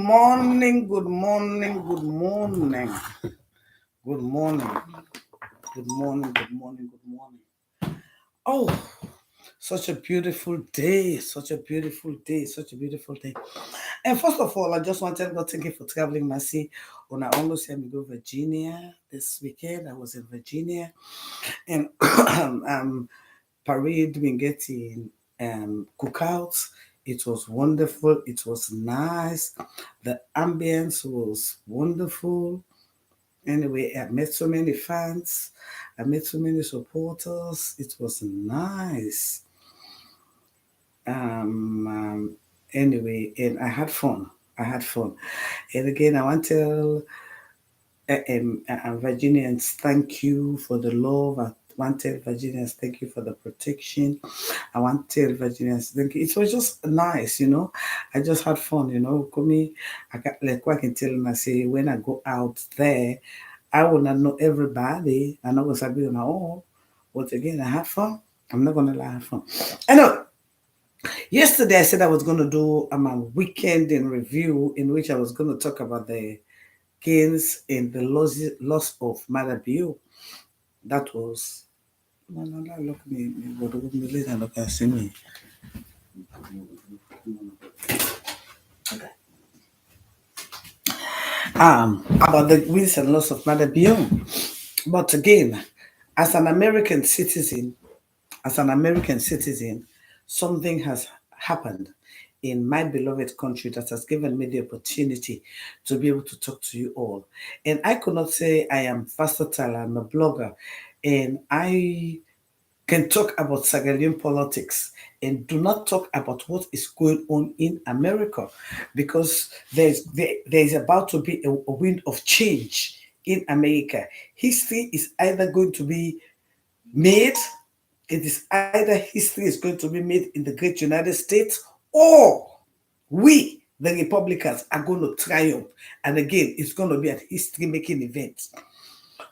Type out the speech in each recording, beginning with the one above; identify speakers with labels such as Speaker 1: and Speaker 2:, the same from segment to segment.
Speaker 1: morning, good morning, good morning, good morning, good morning, good morning, good morning. Oh, such a beautiful day, such a beautiful day, such a beautiful day. And first of all, I just wanted to thank you for traveling, Mercy. When I almost had me go Virginia this weekend, I was in Virginia and parade been getting cookouts. It was wonderful. It was nice. The ambience was wonderful. Anyway, I met so many fans. I met so many supporters. It was nice. Anyway, and I had fun. I had fun. And again, I want to tell Virginians thank you for the love. I want to tell Virginians thank you for the protection. I want to tell Virginians thank you. It was just nice, you know. I just had fun, you know. Come, I got, like what I can tell them, I say when I go out there, I will not know everybody. I know what's happening on all. But again, I had fun. I'm not gonna lie, I had fun. I know. Yesterday, I said I was going to do a weekend in review in which I was going to talk about the gains in the loss of Mother Bill. That was. No, no, no, look me. Look me later. Look and see me. Okay. About the wins and loss of Mother Bill. But again, as an American citizen, as an American citizen, something has happened in my beloved country that has given me the opportunity to be able to talk to you all. And I could not say I am versatile, I'm a blogger, and I can talk about Sahelian politics and do not talk about what is going on in America because there is about to be a wind of change in America. History is either going to be made, it is either history is going to be made in the great United States or we, the Republicans, are going to triumph. And again, it's going to be a history making event.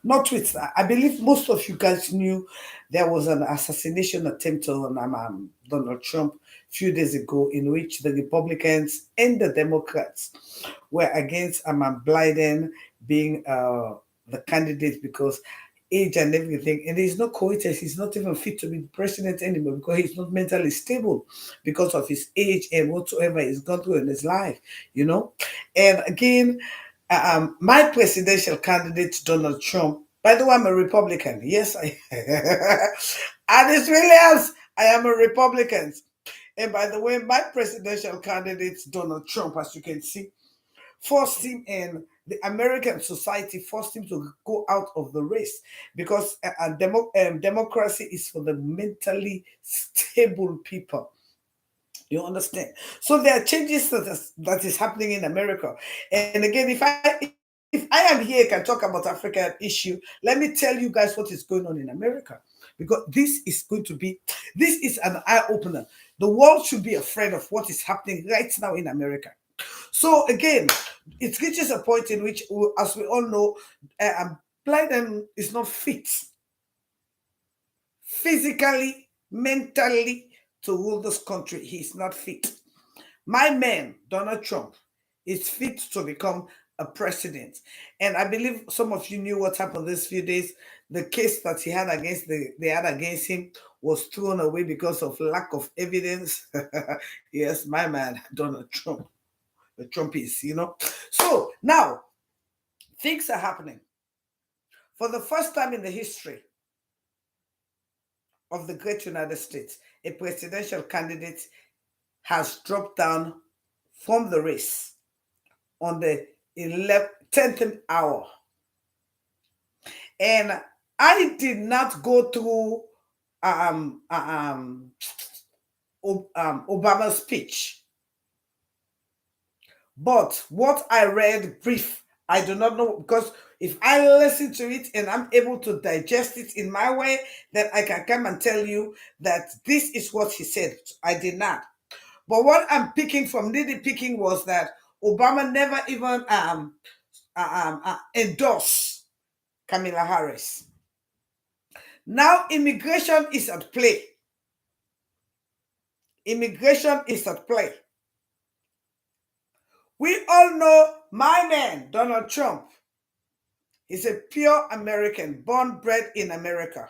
Speaker 1: Not with that. I believe most of you guys knew there was an assassination attempt on Donald Trump a few days ago in which the Republicans and the Democrats were against Biden being the candidate because age and everything. And there's no coincidence. He's not even fit to be president anymore because he's not mentally stable because of his age and whatsoever he's gone through in his life, you know. And again, my presidential candidate, Donald Trump, by the way, I'm a Republican. Yes, I Alice Williams, I am a Republican. And by the way, my presidential candidate, Donald Trump, as you can see, forced him and the American society forced him to go out of the race because democracy is for the mentally stable people. You understand? So there are changes that is happening in America. And again, if I am here can talk about African issue, let me tell you guys what is going on in America. Because this is an eye opener. The world should be afraid of what is happening right now in America. So again, it reaches a point in which, as we all know, Biden is not fit physically, mentally to rule this country. He's not fit. My man, Donald Trump, is fit to become a president. And I believe some of you knew what happened these few days. The case that they had against him was thrown away because of lack of evidence. Yes, my man, Donald Trump, the Trumpies, you know. So now things are happening. For the first time in the history of the great United States, a presidential candidate has dropped down from the race on the 10th hour. And I did not go through um, um, Obama's speech, but what I read brief, I do not know because if I listen to it and I'm able to digest it in my way, then I can come and tell you that this is what he said. I did not. But what I'm picking from nitty picking was that Obama never even endorsed Kamala Harris. Now immigration is at play. Immigration is at play. We all know my man, Donald Trump, is a pure American, born, bred in America.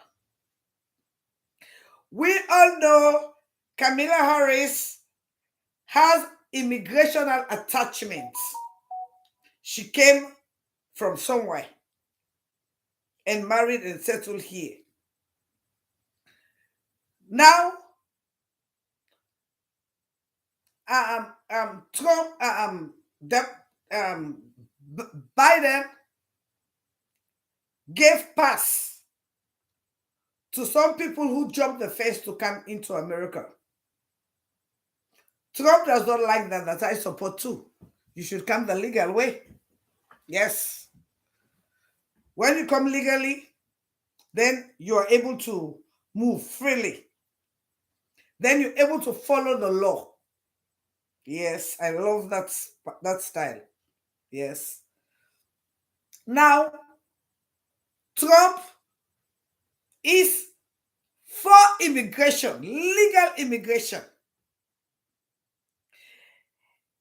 Speaker 1: We all know Kamala Harris has immigrational attachments. She came from somewhere and married and settled here. Now, Trump, um, Biden gave pass to some people who jumped the fence to come into America. Trump does not like that. That I support too. You should come the legal way. Yes. When you come legally, then you are able to move freely. Then you're able to follow the law. Yes, I love that style. Yes. Now, Trump is for immigration, legal immigration.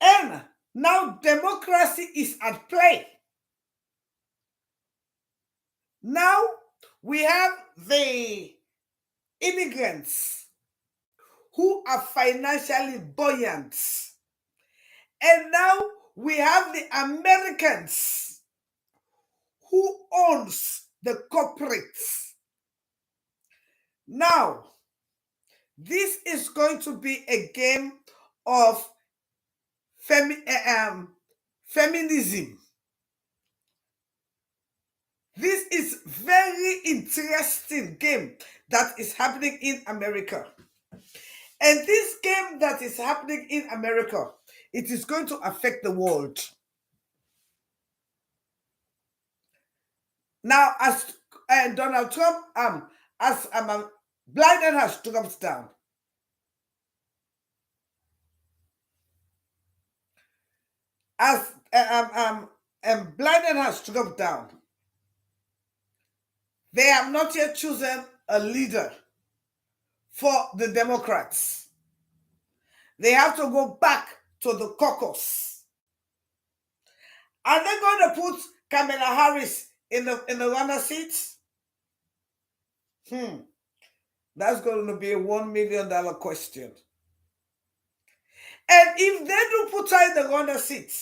Speaker 1: And now democracy is at play. Now we have the immigrants who are financially buoyant. And now we have the Americans who owns the corporates. Now, this is going to be a game of feminism. This is very interesting game that is happening in America. And this game that is happening in America, it is going to affect the world. Now, as Donald Trump, as Biden has dropped down. As Biden has dropped down. They have not yet chosen a leader for the Democrats. They have to go back to the caucus. Are they going to put Kamala Harris in the runner seat? That's going to be a $1 million question. And if they do put her in the runner seat,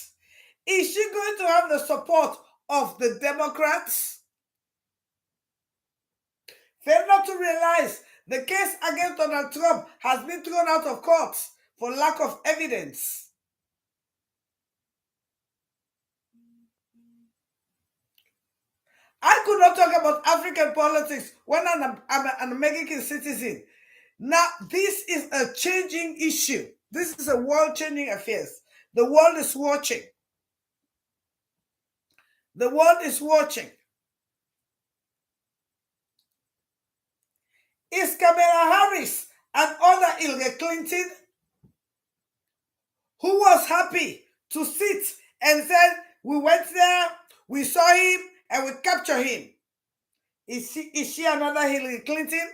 Speaker 1: is she going to have the support of the Democrats? Fail not to realize the case against Donald Trump has been thrown out of court for lack of evidence. I could not talk about African politics when I'm an American citizen. Now, this is a changing issue. This is a world-changing affair. The world is watching. The world is watching. Is Kamala Harris and other Hillary Clinton, who was happy to sit and said, we went there, we saw him, and we captured him. Is she another Hillary Clinton?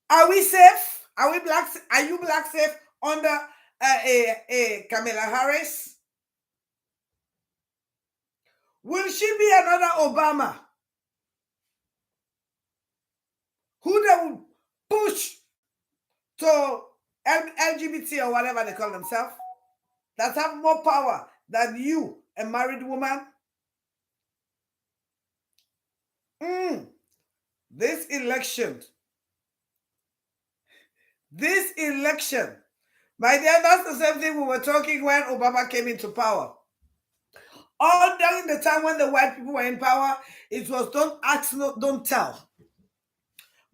Speaker 1: Are we safe? Are you black safe under Kamala Harris? Will she be another Obama? Who they will push to LGBT or whatever they call themselves, that have more power than you, a married woman? This election, my dear, that's the same thing we were talking when Obama came into power. All during the time when the white people were in power, it was don't ask, no, don't tell.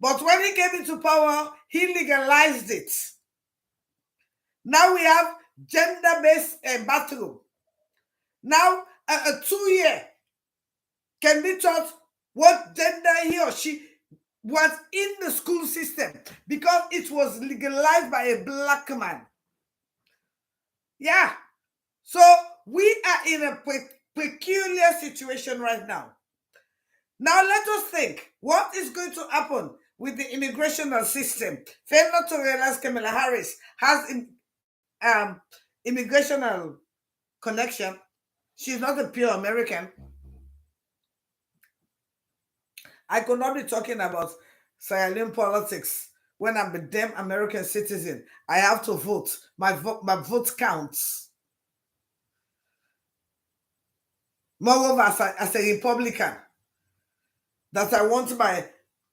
Speaker 1: But when he came into power, he legalized it. Now we have gender-based bathroom. Now a 2-year can be taught what gender he or she was in the school system because it was legalized by a black man. Yeah. So we are in a peculiar situation right now. Now let us think, what is going to happen with the immigration system? Fail not to realize Kamala Harris has immigrational connection. She's not a pure American. I could not be talking about Sierra Leone politics when I'm a damn American citizen. I have to vote. My vote counts. Moreover, as a Republican, that I want my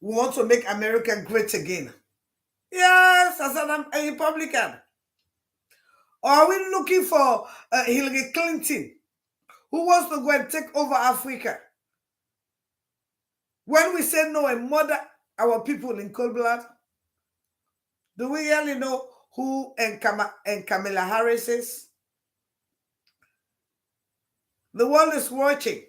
Speaker 1: we want to make America great again. Yes, as a Republican. Or are we looking for Hillary Clinton, who wants to go and take over Africa? When we say no and murder our people in cold blood, do we really know who and Kamala Harris is? The world is watching.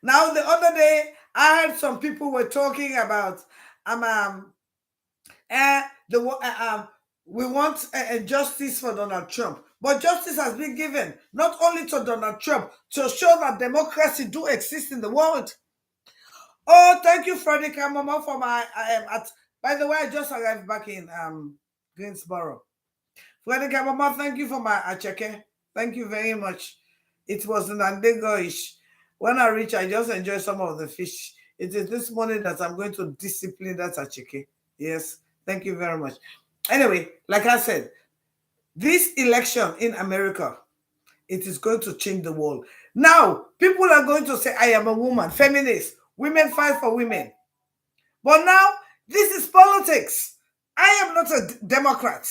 Speaker 1: Now, the other day, I heard some people were talking about uh, the we want justice for Donald Trump, but justice has been given not only to Donald Trump to show that democracy do exist in the world. Oh, thank you, Freddie Kamama, for my. By the way, I just arrived back in Greensboro. Freddie Kamama, thank you for my acheke. Thank you very much. It was an andego-ish. When I reach, I just enjoy some of the fish. It is this morning that I'm going to discipline that acheke. Yes, thank you very much. Anyway, like I said, this election in America, it is going to change the world. Now, people are going to say, I am a woman, feminist, women fight for women. But now, this is politics. I am not a Democrat.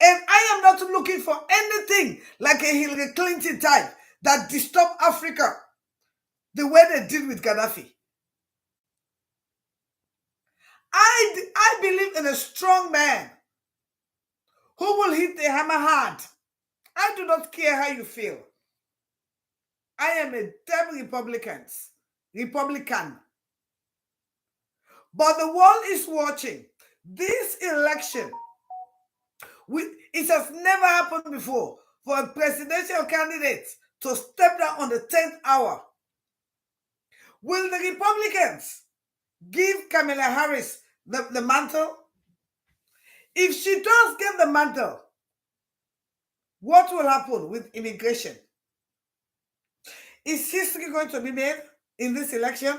Speaker 1: And I am not looking for anything like a Hillary Clinton type that disturb Africa the way they did with Gaddafi. I believe in a strong man who will hit the hammer hard. I do not care how you feel. I am a damn Republican. But the world is watching. This election, it has never happened before for a presidential candidate to step down on the 10th hour. Will the Republicans give Kamala Harris the mantle? If she does get the mantle, what will happen with immigration? Is history going to be made in this election?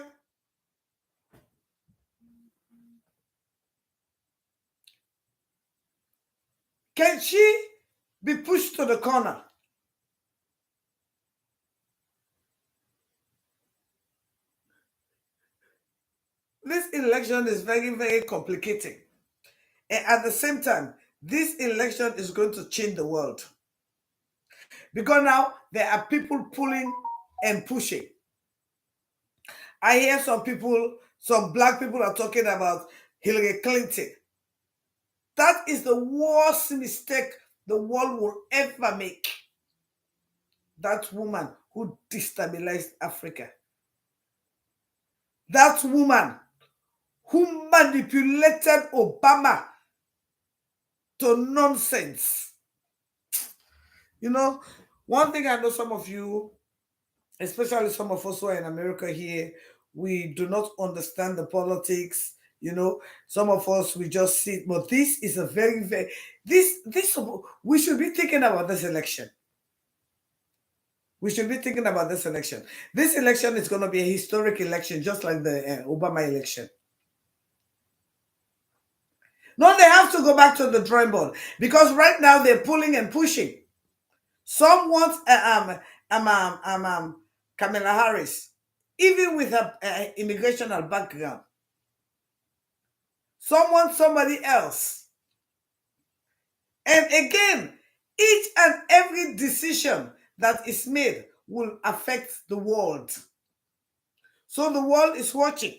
Speaker 1: Can she be pushed to the corner? This election is very, very complicated. And at the same time, this election is going to change the world. Because now there are people pulling and pushing. I hear some black people are talking about Hillary Clinton. That is the worst mistake the world will ever make. That woman who destabilized Africa. That woman who manipulated Obama to nonsense. You know, one thing I know some of you, especially some of us who are in America here, we do not understand the politics. Some of us we just see, but this is a very, very this we should be thinking about this election. We should be thinking about this election. This election is going to be a historic election, just like the Obama election. No, they have to go back to the drawing board because right now they're pulling and pushing. Some want Kamala Harris, even with her immigrational background. Some want somebody else. And again, each and every decision that is made will affect the world. So the world is watching.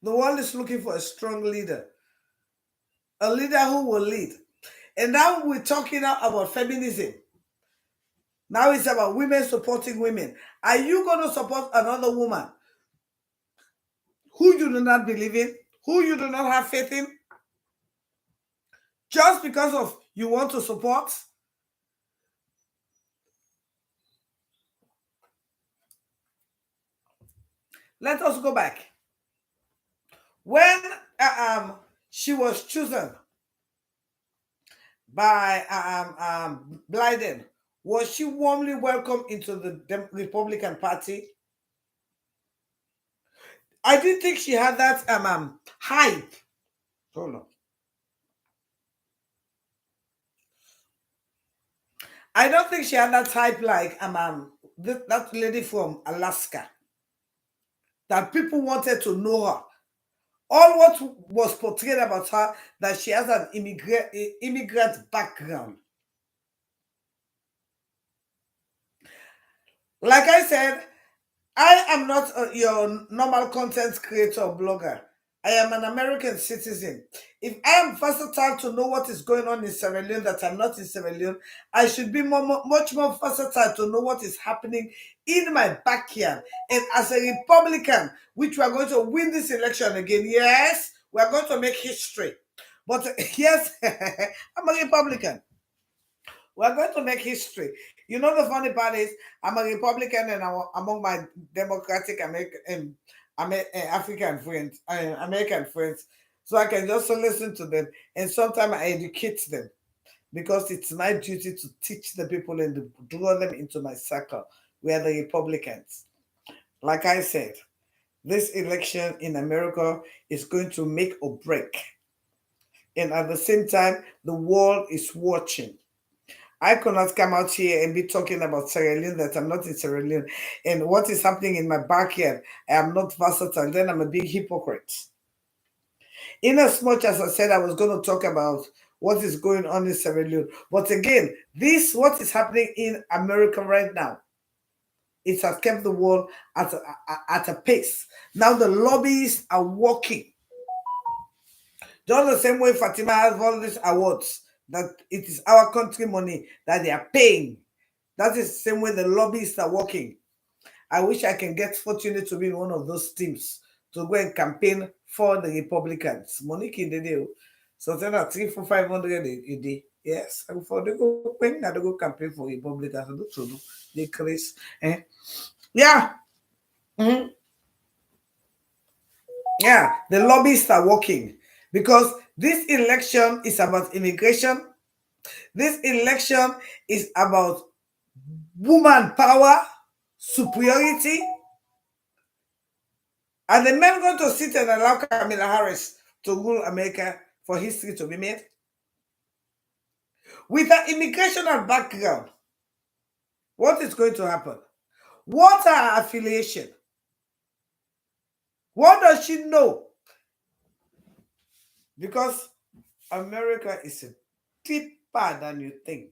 Speaker 1: The world is looking for a strong leader, a leader who will lead. And now we're talking now about feminism. Now it's about women supporting women. Are you going to support another woman who you do not believe in, who you do not have faith in, just because of you want to support? Let us go back. When she was chosen by Biden, was she warmly welcomed into the Republican Party? I didn't think she had that hype. Hold on. I don't think she had that hype like that lady from Alaska, that people wanted to know her. All what was portrayed about her, that she has an immigrant background. Like I said, I am not your normal content creator or blogger. I am an American citizen. If I am versatile to know what is going on in Sierra Leone that I'm not in Sierra Leone, I should be much more versatile to know what is happening in my backyard. And as a Republican, which we are going to win this election again, yes, we are going to make history. But yes, I'm a Republican. We're going to make history. You know, the funny part is, I'm a Republican and I'm among my Democratic American, African friends, American friends. So I can just listen to them and sometimes I educate them because it's my duty to teach the people and to draw them into my circle. We are the Republicans. Like I said, this election in America is going to make or break. And at the same time, the world is watching. I could not come out here and be talking about Sierra Leone that I'm not in Sierra Leone and what is happening in my backyard. I am not versatile. Then I'm a big hypocrite. In as much as I said I was going to talk about what is going on in Sierra Leone, but again, this what is happening in America right now. It has kept the world at a pace. Now the lobbyists are working. Just the same way Fatima has all these awards, that it is our country money that they are paying. That is the same way the lobbyists are working. I wish I can get fortunate to be in one of those teams to go and campaign for the Republicans. Monique in the day, so then at 3 for 500 a day. Yes, and for the go when I go campaign for Republicans, I do to do the craze. Eh? Yeah, mhm, yeah. The lobbyists are working because this election is about immigration. This election is about woman power, superiority. Are the men going to sit and allow Kamala Harris to rule America for history to be made? With her immigration background, what is going to happen? What are her affiliation? What does she know? Because America is deeper than you think.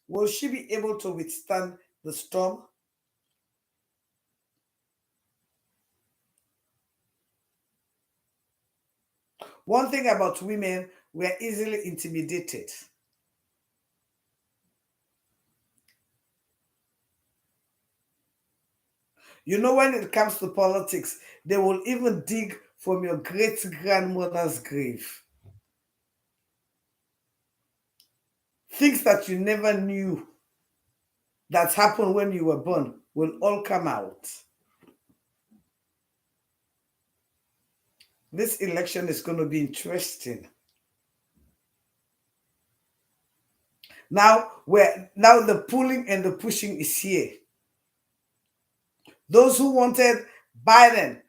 Speaker 1: Will she be able to withstand the storm? One thing about women, we are easily intimidated. You know, when it comes to politics, they will even dig from your great grandmother's grave. Things that you never knew that happened when you were born will all come out. This election is going to be interesting. Now the pulling and the pushing is here. Those who wanted Biden,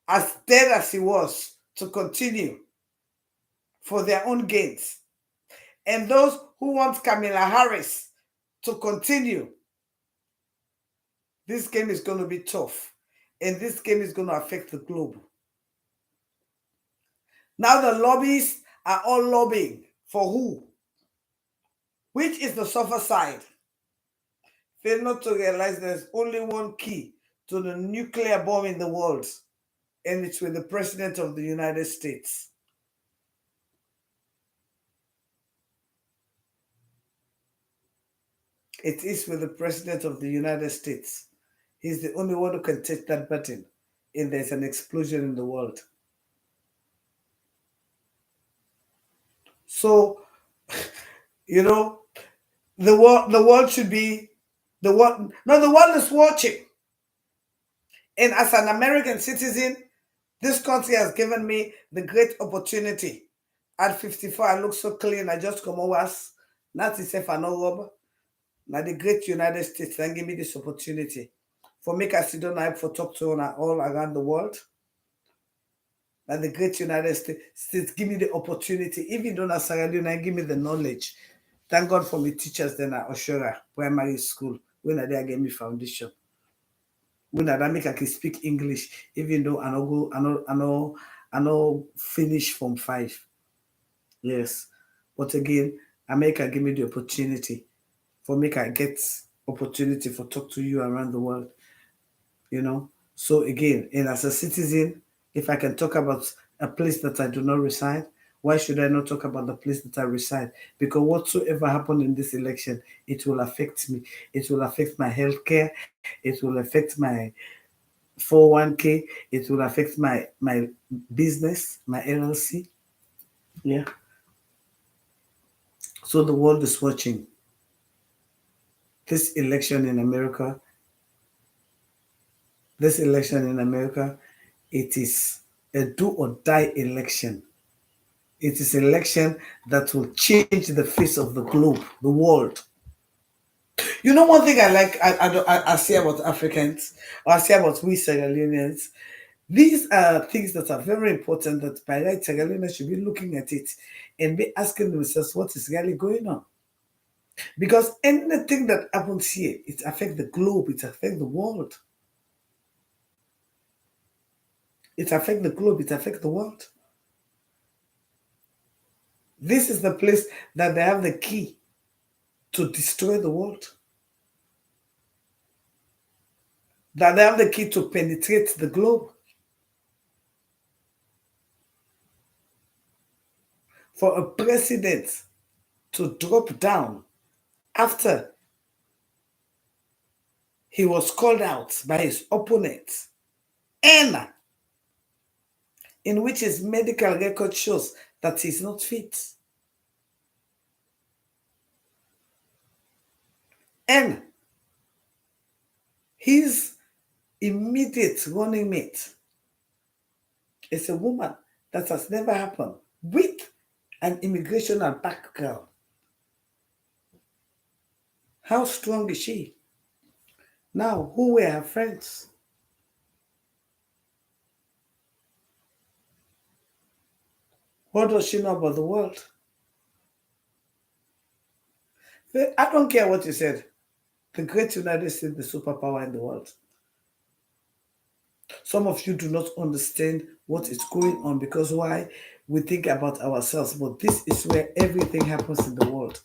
Speaker 1: as dead as he was, to continue for their own gains, and those who want Kamala Harris to continue. This game is going to be tough, and this game is going to affect the globe. Now the lobbyists are all lobbying for who? Which is the suffer side? Fail not to realize there's only one key to the nuclear bomb in the world, and it's with the President of the United States. It is with the President of the United States. He's the only one who can take that button, and there's an explosion in the world. So, you know, the world should be the world. No, the world is watching. And as an American citizen, This country has given me the great opportunity. At 54, I look so clean. I just come over. Not itself, I no rub. Now the great United States then give me this opportunity. For make I sit down I for talk to all around the world. Now the great United States give me the opportunity. Even though not Sierra Leone, give me the knowledge. Thank God for my teachers then at Oshora Primary School. When I there gave me foundation. When I make I can speak English, even though I know go, I know finish from 5. Yes. But again, America give me the opportunity for make I get opportunity for talk to you around the world, you know. So again, and as a citizen, if I can talk about a place that I do not reside, why should I not talk about the place that I reside? Because whatsoever happened in this election, it will affect me. It will affect my healthcare. It will affect my 401k. It will affect my business, my LLC. Yeah. So the world is watching this election in America. This election in America, it is a do or die election. It is an election that will change the face of the globe, the world. You know, one thing I like, I say about Africans, or I say about we Sierra Leoneans, these are things that are very important that by right Sierra Leoneans should be looking at it and be asking themselves what is really going on. Because anything that happens here, it affects the globe, it affects the world. It affects the globe, it affects the world. This is the place that they have the key to destroy the world. That they have the key to penetrate the globe. For a president to drop down after he was called out by his opponent, and in which his medical record shows that he's not fit. And his immediate running mate is a woman that has never happened with an immigration background. How strong is she? Now, who were her friends? What does she know about the world? I don't care what you said. The great United States, the superpower in the world. Some of you do not understand what is going on because why? We think about ourselves, but this is where everything happens in the world.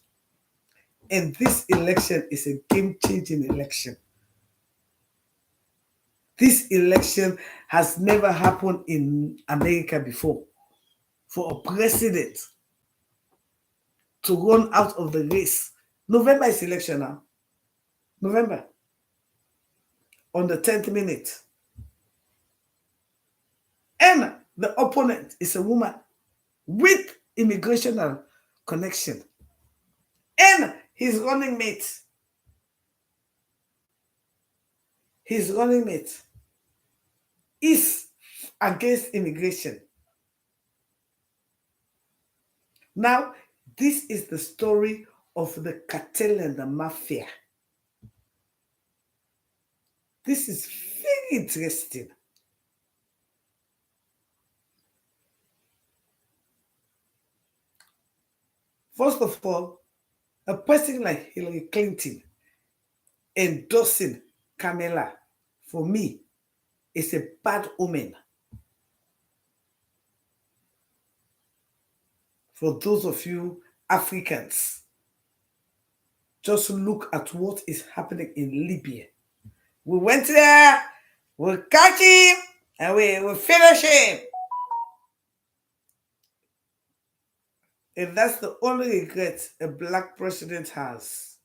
Speaker 1: And this election is a game changing election. This election has never happened in America before. For a president to run out of the race. November is election now. November. On the 10th minute. And the opponent is a woman with immigration connection. And his running mate is against immigration. Now, this is the story of the cartel and the mafia. This is very interesting. First of all, a person like Hillary Clinton endorsing Kamala, for me, is a bad omen. For those of you Africans, just look at what is happening in Libya. We went there, we catch him, and we finish him. And that's the only regret a black president has.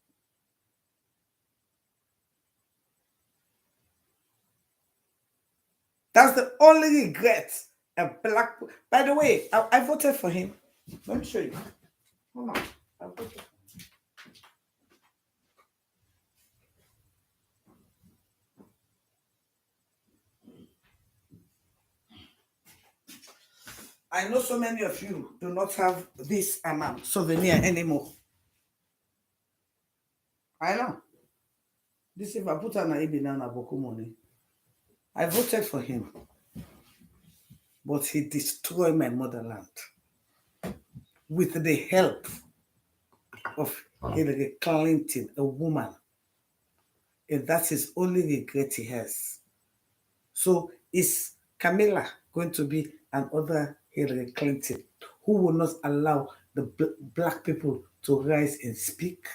Speaker 1: That's the only regret a black. By the way, I voted for him. Let me show you. Hold on. I voted. I know so many of you do not have this souvenir anymore. I know. This if I put an Ibi now na Boku money. I voted for him, but he destroyed my motherland with the help of Hillary Clinton, a woman. And that is only regret he has. So is Camilla going to be another Hillary Clinton who will not allow the black people to rise and speak?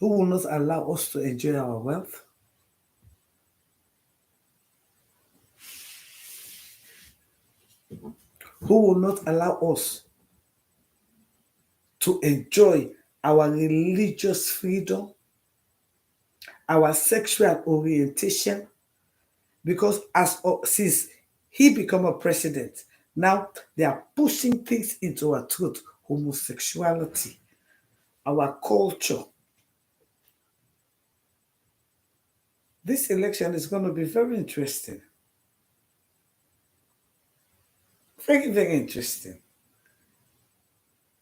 Speaker 1: Who will not allow us to enjoy our wealth? Who will not allow us to enjoy our religious freedom, our sexual orientation? Because since he become a president, now they are pushing things into our truth, homosexuality, our culture. This election is going to be very interesting. Very, very interesting.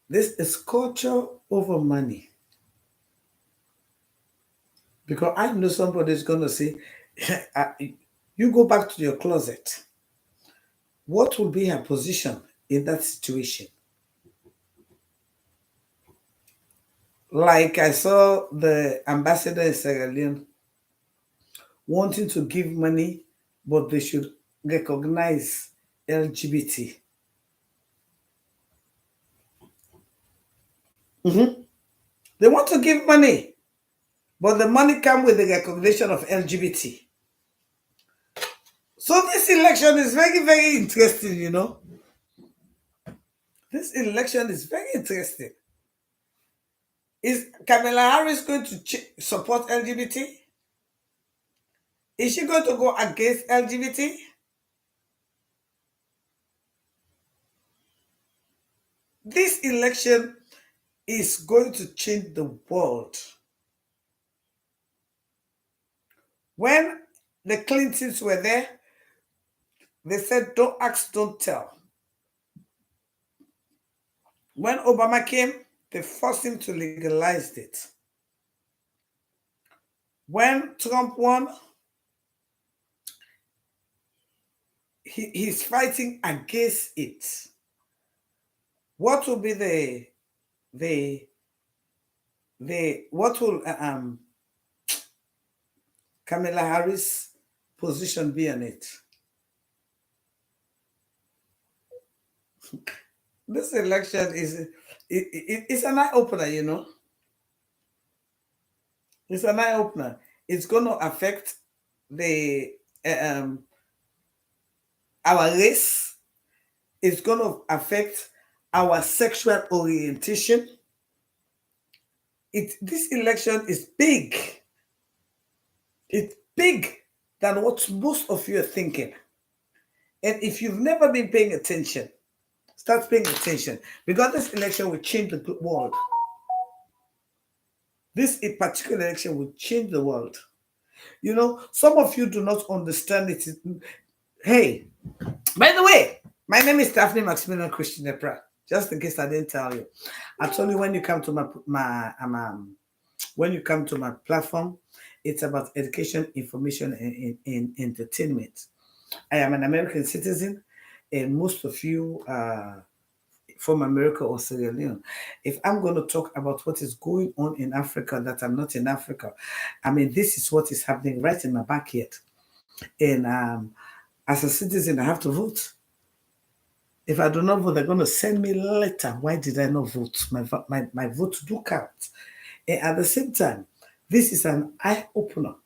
Speaker 1: This is culture over money. Because I know somebody is going to say, you go back to your closet. What will be her position in that situation? Like I saw the ambassador in Sierra Leone wanting to give money, but they should recognize LGBT. Mhm. They want to give money, but the money comes with the recognition of LGBT. So this election is very, very interesting, you know. This election is very interesting. Is Kamala Harris going to support LGBT? Is she going to go against LGBT? This election is going to change the world. When the Clintons were there, they said, don't ask, don't tell. When Obama came, they forced him to legalize it. When Trump won, he's fighting against it. What will be the what will Kamala Harris' position be on it? This election it's an eye opener, you know. It's an eye opener. It's going to affect the our race. It's going to affect our sexual orientation. This election is big. It's big than what most of you are thinking. And if you've never been paying attention, start paying attention because this election will change the world. This particular election will change the world. You know, some of you do not understand it. Hey, by the way, my name is Stephanie Maximilian Christian Epra. Just in case I didn't tell you, I told you when you come to when you come to my platform, it's about education, information, and entertainment. I am an American citizen, and most of you are from America or Sierra Leone. If I'm going to talk about what is going on in Africa, that I'm not in Africa, I mean, this is what is happening right in my backyard. And as a citizen, I have to vote. If I do not vote, they're going to send me a letter. Why did I not vote? My vote do count. And at the same time, this is an eye opener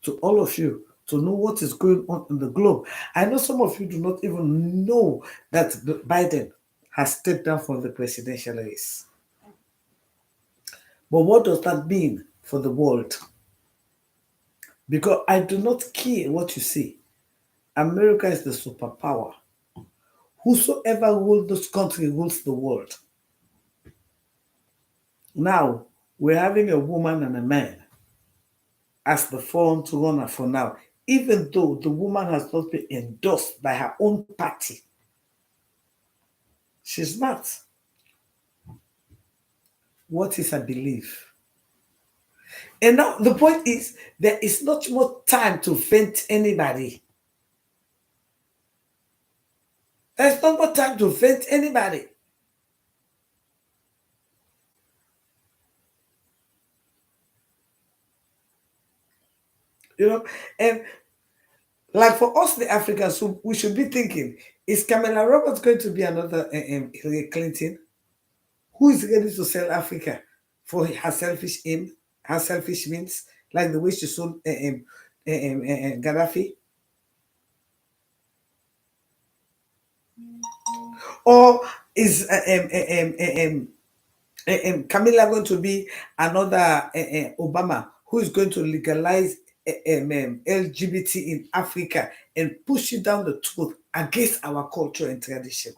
Speaker 1: to all of you to know what is going on in the globe. I know some of you do not even know that Biden has stepped down from the presidential race. But what does that mean for the world? Because I do not care what you say. America is the superpower. Whosoever rules this country rules the world. Now, we're having a woman and a man as the front runner for now even though the woman has not been endorsed by her own party. She's not. What is her belief? And now the point is, there is not more time to vent anybody. There's not more time to vent anybody. You know, and like for us, the Africans, so we should be thinking: is Kamala Roberts going to be another Hillary Clinton? Who is ready to sell Africa for her selfish aim, her selfish means, like the way she sold Gaddafi? Or is Camilla going to be another Obama who is going to legalize LGBT in Africa and push it down the throat against our culture and tradition?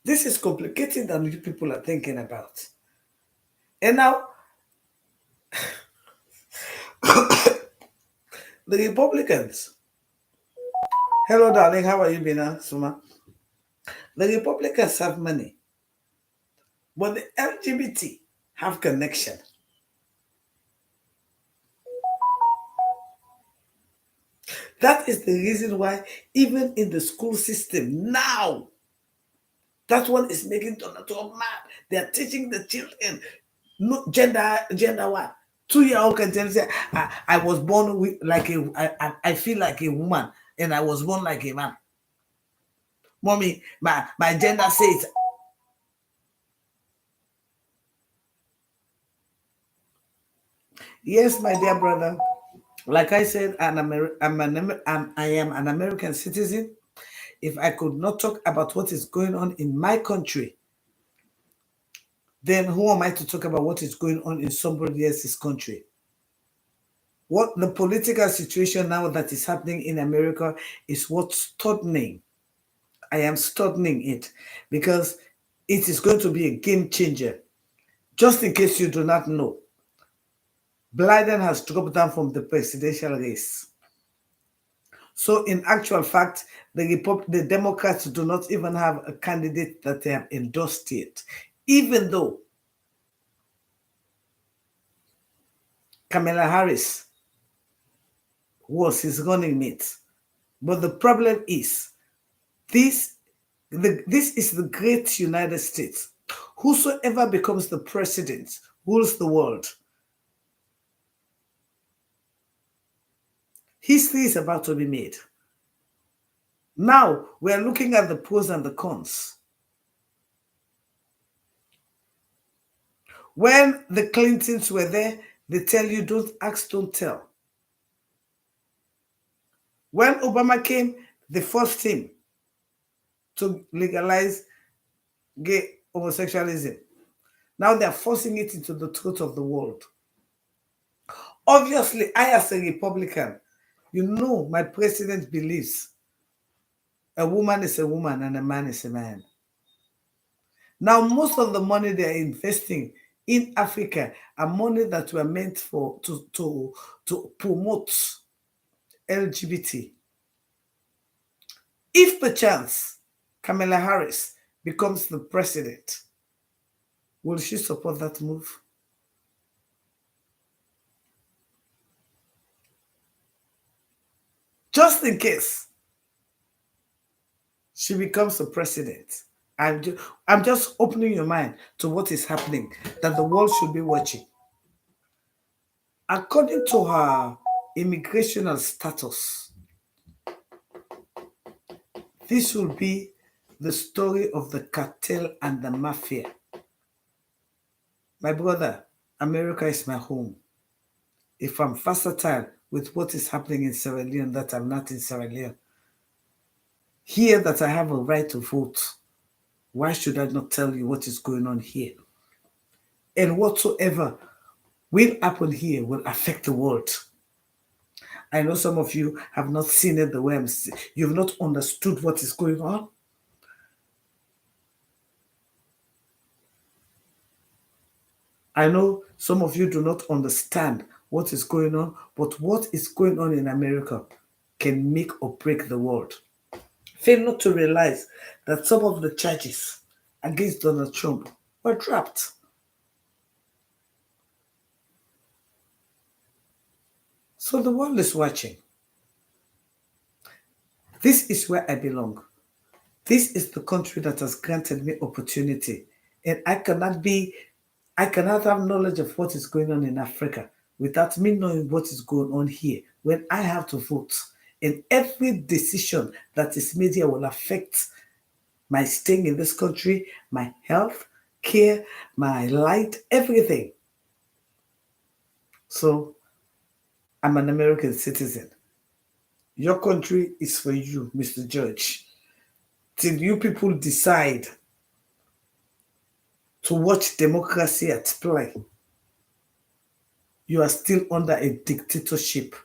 Speaker 1: This is complicated than you people are thinking about. And now, the Republicans. Hello, darling. How are you, Bina Suma? The Republicans have money, but the LGBT have connection. That is the reason why, even in the school system now, that one is making Donald Trump mad. They are teaching the children no gender what. 2 year old can tell you, say, I was born with like a I feel like a woman and I was born like a man. Mommy, my gender says. Yes, my dear brother. Like I said, I am an American citizen. If I could not talk about what is going on in my country, then who am I to talk about what is going on in somebody else's country? What the political situation now that is happening in America is what's studying. I am studying it because it is going to be a game changer. Just in case you do not know, Biden has dropped down from the presidential race. So, in actual fact, the Democrats do not even have a candidate that they have endorsed yet, even though Kamala Harris was his running mate. But the problem is, this, this is the great United States. Whosoever becomes the president rules the world. History is about to be made. Now we are looking at the pros and the cons. When the Clintons were there, they tell you don't ask, don't tell. When Obama came, they forced him to legalize gay homosexualism. Now they're forcing it into the throat of the world. Obviously, I, as a Republican, you know my president believes a woman is a woman and a man is a man. Now, most of the money they are investing in Africa are money that were meant for to promote LGBT. If perchance Kamala Harris becomes the president, will she support that move? Just in case she becomes the president. I'm just opening your mind to what is happening that the world should be watching. According to her immigrational status, this will be the story of the cartel and the mafia. My brother, America is my home. If I'm versatile with what is happening in Sierra Leone, that I'm not in Sierra Leone, here that I have a right to vote, why should I not tell you what is going on here? And whatsoever will happen here will affect the world. I know some of you have not seen it the way I'm seeing. You've not understood what is going on. I know some of you do not understand what is going on, but what is going on in America can make or break the world. Fail not to realize that some of the charges against Donald Trump were dropped. So the world is watching. This is where I belong. This is the country that has granted me opportunity. And I cannot have knowledge of what is going on in Africa without me knowing what is going on here when I have to vote. And every decision that is made here will affect my staying in this country, my health, care, my light, everything. So I'm an American citizen. Your country is for you, Mr. Judge. Till you people decide to watch democracy at play, you are still under a dictatorship.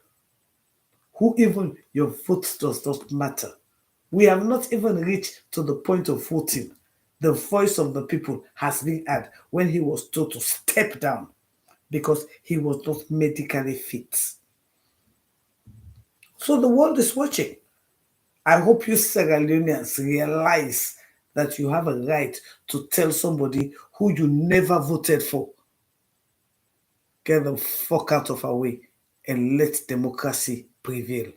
Speaker 1: Who even your vote does not matter. We have not even reached to the point of voting. The voice of the people has been heard when he was told to step down because he was not medically fit. So the world is watching. I hope you Sierra Leoneans realize that you have a right to tell somebody who you never voted for, get the fuck out of our way and let democracy prevail.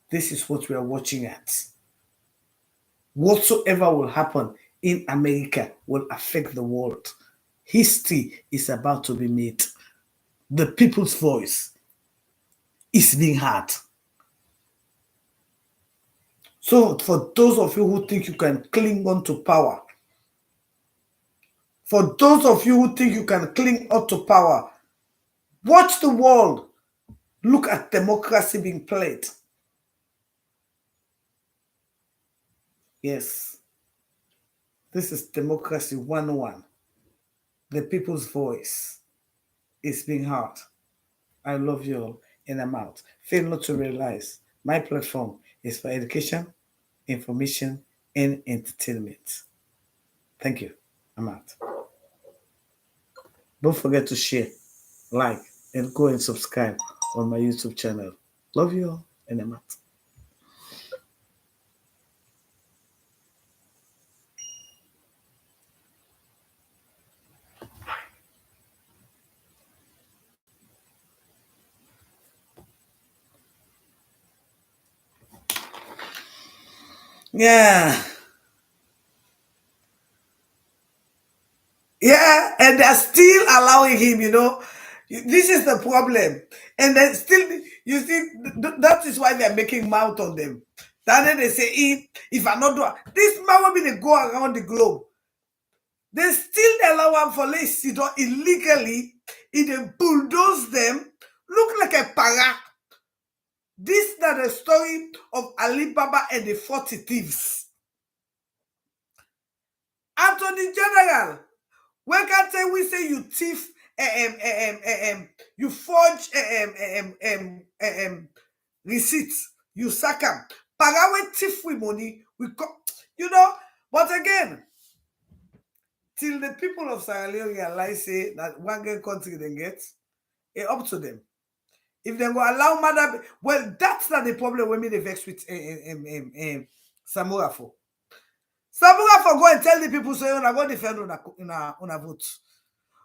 Speaker 1: This is what we are watching at. Whatsoever will happen in America will affect the world. History is about to be made. The people's voice is being heard. So, for those of you who think you can cling on to power, for those of you who think you can cling on to power, watch the world. Look at democracy being played. Yes, this is democracy 101. The people's voice is being heard. I love you all, and I'm out. Fail not to realize my platform is for education, information, and entertainment. Thank you. I'm out. Don't forget to share, like, and go and subscribe on my YouTube channel. Love you all, and I'm out. Yeah. Yeah, and they're still allowing him, This is the problem. And then still, you see, that is why they're making mouth on them. Then they say, if I not do this man will be they go around the globe. They still allow him for let's sit down illegally. If they bulldoze them, look like a para. This is the story of Alibaba and the 40 thieves. Attorney General, when can say we say you thief, you forge receipts, you sack them. Parawe thief with money, But again, till the people of Sierra Leone realize say that one good country they get, it up to them. If they go allow mother, well, that's not the problem when me they vex with Samura for. Samura for go and tell the people say, "I go defend on a vote."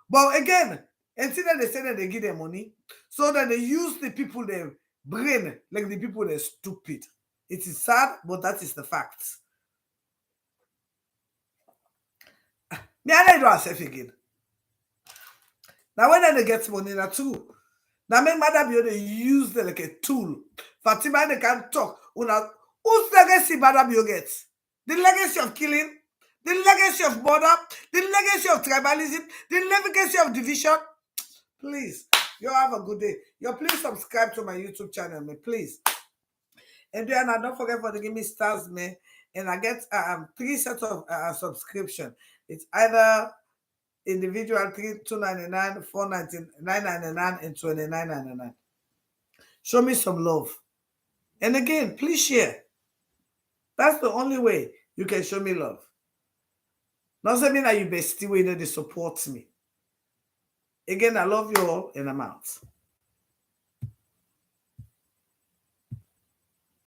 Speaker 1: But again, until they say that they give them money, so that they use the people their brain like the people they're stupid. It is sad, but that is the fact. Me I do myself again. Now when they get money, na too. Now make mother be able to use them like a tool. Fatima they can talk. Whose legacy mother be get? The legacy of killing, the legacy of murder, the legacy of tribalism, the legacy of division. Please, you have a good day. You please subscribe to my YouTube channel, me please. And then don't forget for to give me stars, me. And I get 3 sets of subscription. It's either individual 299, 499, 999, and 29.99. Show me some love. And again, please share. That's the only way you can show me love. Not saying that you best way that they support me. Again, I love you all, and I'm out.